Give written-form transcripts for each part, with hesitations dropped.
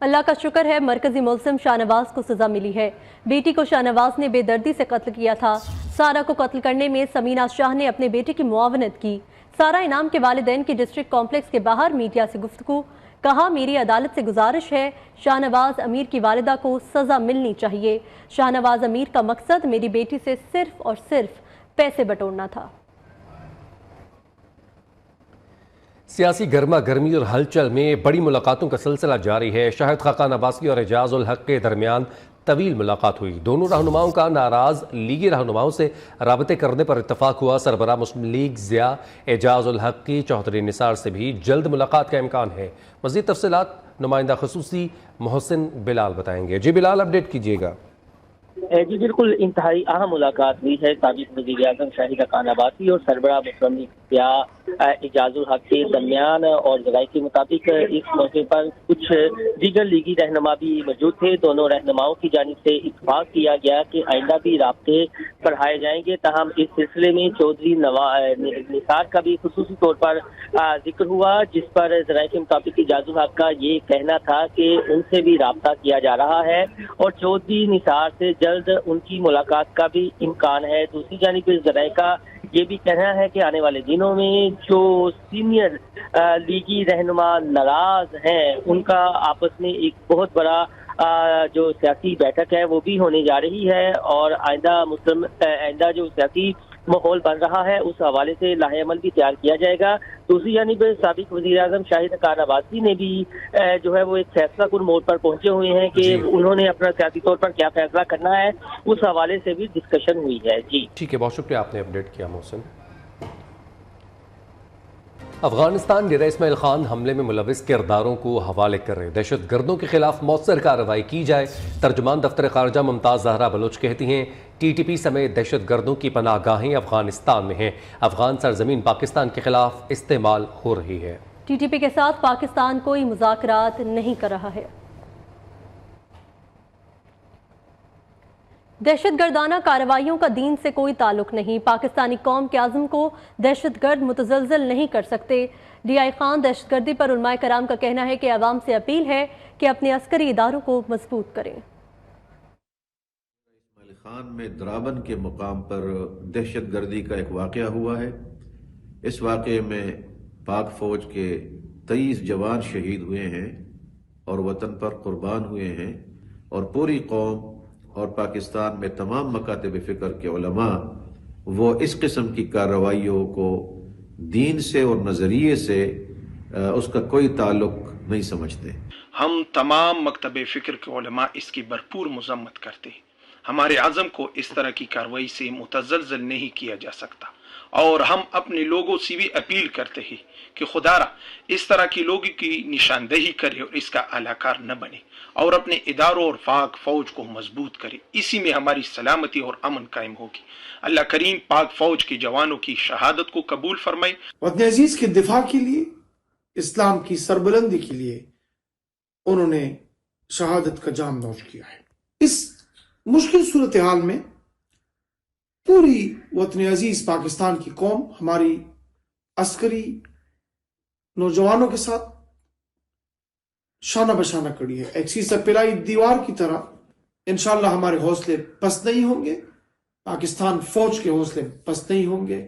اللہ کا شکر ہے مرکزی ملزم شاہنواز کو سزا ملی ہے۔ بیٹی کو شاہنواز نے بے دردی سے قتل کیا تھا۔ سارا کو قتل کرنے میں سمینہ شاہ نے اپنے بیٹے کی معاونت کی۔ سارا انعام کے والدین کی ڈسٹرکٹ کمپلیکس کے باہر میڈیا سے گفتگو، کہا میری عدالت سے گزارش ہے، شاہنواز امیر کی والدہ کو سزا ملنی چاہیے۔ شاہنواز امیر کا مقصد میری بیٹی سے صرف اور صرف پیسے بٹورنا تھا۔ سیاسی گرما گرمی اور ہلچل میں بڑی ملاقاتوں کا سلسلہ جاری ہے۔ شاہد خاقان عباسی اور اعجاز الحق کے درمیان طویل ملاقات ہوئی۔ دونوں رہنماؤں کا ناراض لیگی رہنماؤں سے رابطے کرنے پر اتفاق ہوا۔ سربراہ مسلم لیگ ضیاء اعجاز الحق کی چوہدری نثار سے بھی جلد ملاقات کا امکان ہے۔ مزید تفصیلات نمائندہ خصوصی محسن بلال بتائیں گے۔ جی بلال، اپڈیٹ کیجیے گا۔ جی بالکل، انتہائی اہم ملاقات ہوئی ہے سابق وزیر اعظم شاہد خاقان عباسی اور سربراہ مسلم لیگ ضیاء اعجاز الحق کے درمیان، اور ذرائع کے مطابق اس موقع پر کچھ دیگر لیگی رہنما بھی موجود تھے۔ دونوں رہنماؤں کی جانب سے اتفاق کیا گیا کہ آئندہ بھی رابطے بڑھائے جائیں گے۔ تاہم اس سلسلے میں چودھری نثار کا بھی خصوصی طور پر ذکر ہوا، جس پر ذرائع کے مطابق اعجاز الحق کا یہ کہنا تھا کہ ان سے بھی رابطہ کیا جا رہا ہے اور چودھری نثار سے جلد ان کی ملاقات کا بھی امکان ہے۔ دوسری جانب ذرائع کا یہ بھی کہنا ہے کہ آنے والے دنوں میں جو سینئر لیگی رہنما ناراض ہیں ان کا آپس میں ایک بہت بڑا جو سیاسی بیٹھک ہے وہ بھی ہونے جا رہی ہے، اور آئندہ جو سیاسی ماحول بن رہا ہے اس حوالے سے لاہ عمل بھی تیار کیا جائے گا۔ دوسری جانب سابق وزیر اعظم شاہد خاقان عباسی نے بھی جو ہے وہ ایک فیصلہ کن موڑ پر پہنچے ہوئے ہیں کہ انہوں نے اپنا سیاسی طور پر کیا فیصلہ کرنا ہے، اس حوالے سے بھی ڈسکشن ہوئی ہے۔ جی ٹھیک ہے، بہت شکریہ، آپ نے اپڈیٹ کیا محسن۔ افغانستان ڈیرہ اسماعیل خان حملے میں ملوث کرداروں کو حوالے کر رہے دہشت گردوں کے خلاف مؤثر کارروائی کی جائے۔ ترجمان دفتر خارجہ ممتاز زہرا بلوچ کہتی ہیں ٹی ٹی پی سمیت دہشت گردوں کی پناہ گاہیں افغانستان میں ہیں، افغان سرزمین پاکستان کے خلاف استعمال ہو رہی ہے۔ ٹی ٹی پی کے ساتھ پاکستان کوئی مذاکرات نہیں کر رہا ہے۔ دہشت گردانہ کارروائیوں کا دین سے کوئی تعلق نہیں، پاکستانی قوم کے عزم کو دہشت گرد متزلزل نہیں کر سکتے۔ ڈی آئی خان دہشت گردی پر علماء کرام کا کہنا ہے کہ عوام سے اپیل ہے کہ اپنے عسکری اداروں کو مضبوط کریں۔ اسماعیل خان میں درابن کے مقام پر دہشت گردی کا ایک واقعہ ہوا ہے۔ اس واقعے میں پاک فوج کے 23 جوان شہید ہوئے ہیں اور وطن پر قربان ہوئے ہیں، اور پوری قوم اور پاکستان میں تمام مکاتب فکر کے علماء وہ اس قسم کی کارروائیوں کو دین سے اور نظریے سے اس کا کوئی تعلق نہیں سمجھتے۔ ہم تمام مکتب فکر کے علماء اس کی بھرپور مذمت کرتے ہیں۔ ہمارے عزم کو اس طرح کی کارروائی سے متزلزل نہیں کیا جا سکتا، اور ہم اپنے لوگوں سے بھی اپیل کرتے ہیں کہ خدا را اس طرح کی لوگوں کی نشاندہی کرے اور اس کا اعلی کار نہ بنے، اور اپنے اداروں اور پاک فوج کو مضبوط کرے۔ اسی میں ہماری سلامتی اور امن قائم ہوگی۔ اللہ کریم پاک فوج کے جوانوں کی شہادت کو قبول فرمائے۔ وطن عزیز کے دفاع کے لیے، اسلام کی سربلندی کے لیے انہوں نے شہادت کا جام نوش کیا ہے۔ اس مشکل صورتحال میں پوری وطن عزیز پاکستان کی قوم ہماری عسکری نوجوانوں کے ساتھ شانہ بشانہ کڑی ہے۔ ایک سیسہ پلائی دیوار کی طرح انشاءاللہ ہمارے حوصلے پست نہیں ہوں گے، پاکستان فوج کے حوصلے پست نہیں ہوں گے۔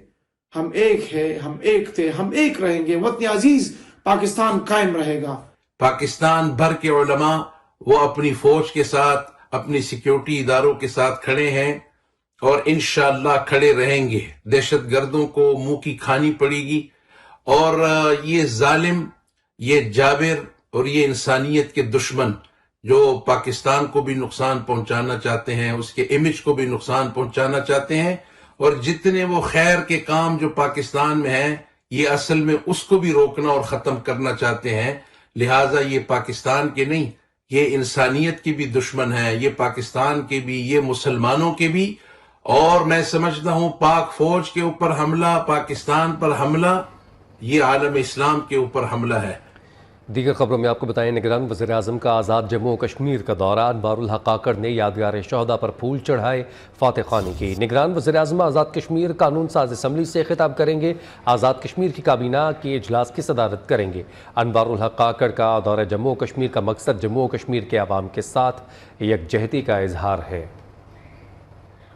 ہم ایک ہے، ہم ایک تھے، ہم ایک رہیں گے۔ وطن عزیز پاکستان قائم رہے گا۔ پاکستان بھر کے علماء وہ اپنی فوج کے ساتھ، اپنی سیکیورٹی اداروں کے ساتھ کھڑے ہیں اور انشاءاللہ کھڑے رہیں گے۔ دہشت گردوں کو منہ کی کھانی پڑے گی، اور یہ ظالم، یہ جابر اور یہ انسانیت کے دشمن جو پاکستان کو بھی نقصان پہنچانا چاہتے ہیں، اس کے امیج کو بھی نقصان پہنچانا چاہتے ہیں، اور جتنے وہ خیر کے کام جو پاکستان میں ہیں یہ اصل میں اس کو بھی روکنا اور ختم کرنا چاہتے ہیں۔ لہٰذا یہ پاکستان کے نہیں، یہ انسانیت کے بھی دشمن ہیں، یہ پاکستان کے بھی، یہ مسلمانوں کے بھی۔ اور میں سمجھتا ہوں پاک فوج کے اوپر حملہ، پاکستان پر حملہ، یہ عالم اسلام کے اوپر حملہ ہے۔ دیگر خبروں میں آپ کو بتائیں نگران وزیر اعظم کا آزاد جموں و کشمیر کا دورہ، انوار الحق کاکڑ نے یادگار شہداء پر پھول چڑھائے، فاتح خوانی کی۔ نگران وزیر اعظم آزاد کشمیر قانون ساز اسمبلی سے خطاب کریں گے، آزاد کشمیر کی کابینہ کے اجلاس کی صدارت کریں گے۔ انوار الحق کاکڑ کا دورہ جموں و کشمیر کا مقصد جموں و کشمیر کے عوام کے ساتھ یکجہتی کا اظہار ہے۔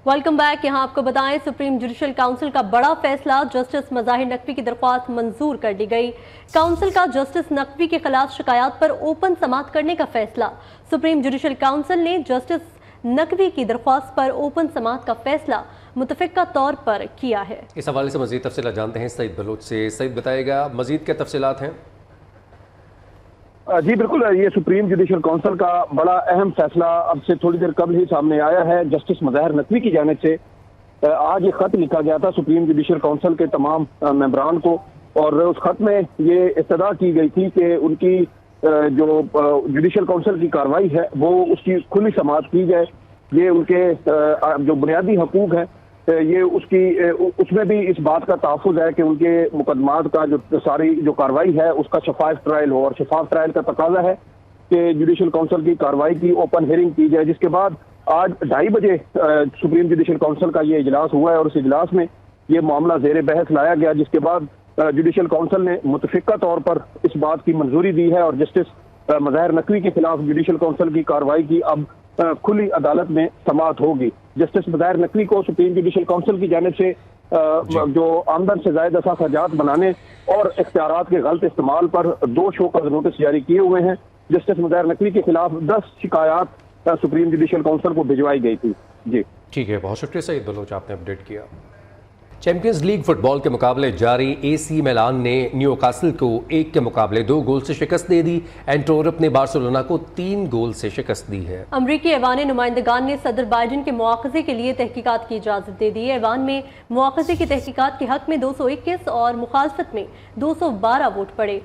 Welcome back. یہاں آپ کو بتائیں سپریم جوڈیشل کونسل کا بڑا فیصلہ، جسٹس مظاہر نقوی کی درخواست منظور کر دی گئی۔ کونسل کا جسٹس نقوی کے خلاف شکایات پر اوپن سماعت کرنے کا فیصلہ۔ سپریم جوڈیشل کونسل نے جسٹس نقوی کی درخواست پر اوپن سماعت کا فیصلہ متفقہ طور پر کیا ہے۔ اس حوالے سے مزید تفصیلات جانتے ہیں سعید بلوچ سے۔ سعید بتائے گا مزید کیا تفصیلات ہیں؟ جی بالکل، یہ سپریم جوڈیشل کونسل کا بڑا اہم فیصلہ اب سے تھوڑی دیر قبل ہی سامنے آیا ہے۔ جسٹس مظاہر نقوی کی جانب سے آج ایک خط لکھا گیا تھا سپریم جوڈیشل کونسل کے تمام ممبران کو، اور اس خط میں یہ استدعا کی گئی تھی کہ ان کی جو جوڈیشل کونسل کی کارروائی ہے وہ اس کی کھلی سماعت کی جائے۔ یہ ان کے جو بنیادی حقوق ہیں یہ اس میں بھی اس بات کا تحفظ ہے کہ ان کے مقدمات کا جو ساری جو کارروائی ہے اس کا شفاف ٹرائل ہو، اور شفاف ٹرائل کا تقاضا ہے کہ جوڈیشل کونسل کی کارروائی کی اوپن ہیئرنگ کی جائے، جس کے بعد آج 2:30 بجے سپریم جوڈیشل کونسل کا یہ اجلاس ہوا ہے، اور اس اجلاس میں یہ معاملہ زیر بحث لایا گیا، جس کے بعد جوڈیشل کونسل نے متفقہ طور پر اس بات کی منظوری دی ہے، اور جسٹس مظاہر نقوی کے خلاف جوڈیشل کونسل کی کارروائی کی اب کھلی عدالت میں سماعت ہوگی۔ جسٹس مظاہر نقوی کو سپریم جوڈیشل کونسل کی جانب سے جو آمدن سے زائد اخراجات بنانے اور اختیارات کے غلط استعمال پر 2 شوکاز نوٹس جاری کیے ہوئے ہیں۔ جسٹس مظاہر نقوی کے خلاف 10 شکایات سپریم جوڈیشل کونسل کو بھجوائی گئی تھی۔ جی ٹھیک ہے، بہت شکریہ سعید بلوچ، آپ نے اپڈیٹ کیا۔ چیمپئنز لیگ فٹ بال کے مقابلے جاری، اے سی میلان نے نیو کاسل کو 1 کے مقابلے 2 گول سے شکست دے دی۔ اینٹورپ نے بارسلونا کو 3 گول سے شکست دی ہے۔ امریکی ایوان نمائندگان نے صدر بائیڈن کے مواخذے کے لیے تحقیقات کی اجازت دے دی۔ ایوان میں مواخذے کی تحقیقات کے حق میں 221 اور مخالفت میں 212 ووٹ پڑے۔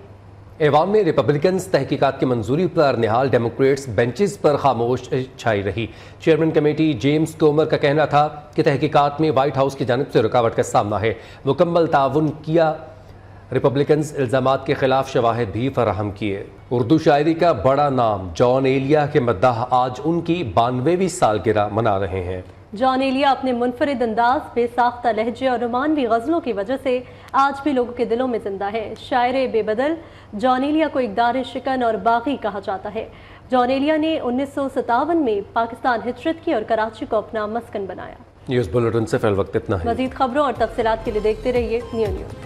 ایوان میں ریپبلکنز تحقیقات کی منظوری پر نہال، ڈیموکریٹس بینچز پر خاموش چھائی رہی۔ چیئرمین کمیٹی جیمز کومر کا کہنا تھا کہ تحقیقات میں وائٹ ہاؤس کی جانب سے رکاوٹ کا سامنا ہے، مکمل تعاون کیا۔ ریپبلکنز الزامات کے خلاف شواہد بھی فراہم کیے۔ اردو شاعری کا بڑا نام جان ایلیا کے مداح آج ان کی 92ویں سالگرہ منا رہے ہیں۔ جان ایلیا اپنے منفرد انداز، بے ساختہ لہجے اور رومانوی غزلوں کی وجہ سے آج بھی لوگوں کے دلوں میں زندہ ہے۔ شاعر بے بدل جان ایلیا کو اقدار شکن اور باغی کہا جاتا ہے۔ جان ایلیا نے 1957 میں پاکستان ہجرت کی اور کراچی کو اپنا مسکن بنایا۔ نیوز بلیٹن سے فی الوقت اتنا ہے۔ مزید خبروں اور تفصیلات کے لیے دیکھتے رہیے نیو نیوز۔